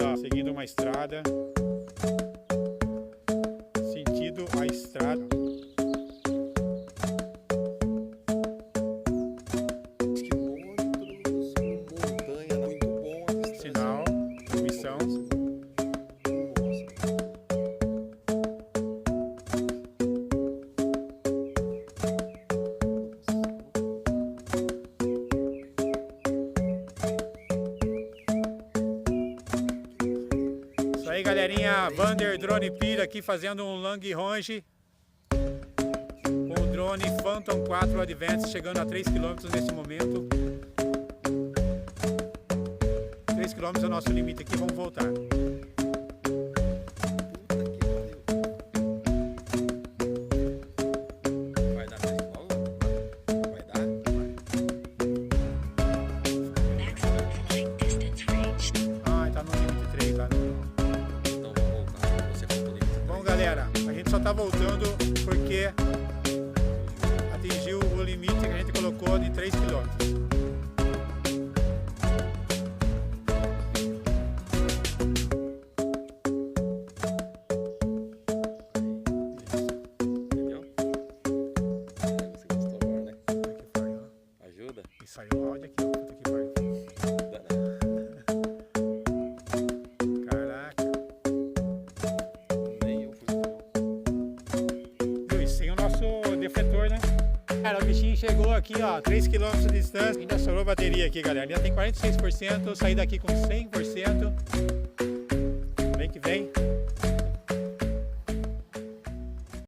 ó, seguindo uma estrada. Sentido a estrada. Montanha, muito bom. Sinal, transmissão. Isso aí, galerinha, WanderDrone Pira aqui fazendo um long range com o drone Phantom 4 Advance, chegando a 3 km nesse momento. 3 km é o nosso limite aqui, vamos voltar. Vai dar 3 km? Vai dar? Ah, tá no limite 3, tá no... Então vamos voltar. Você for pro limite. Bom, galera, a gente só tá voltando porque atingiu o limite que a gente colocou de 3 km. Entendeu? Você gostou agora, né? Ajuda? E saiu o áudio aqui, puta que pariu. Dá, né? Caraca. Nem eu fui. Viu? E sem o nosso defletor, né? Cara, o bichinho chegou aqui, ó, 3 km de distância. Ainda sobrou bateria aqui, galera. Ainda tem 46%. Eu saí daqui com 100%. Vem que vem.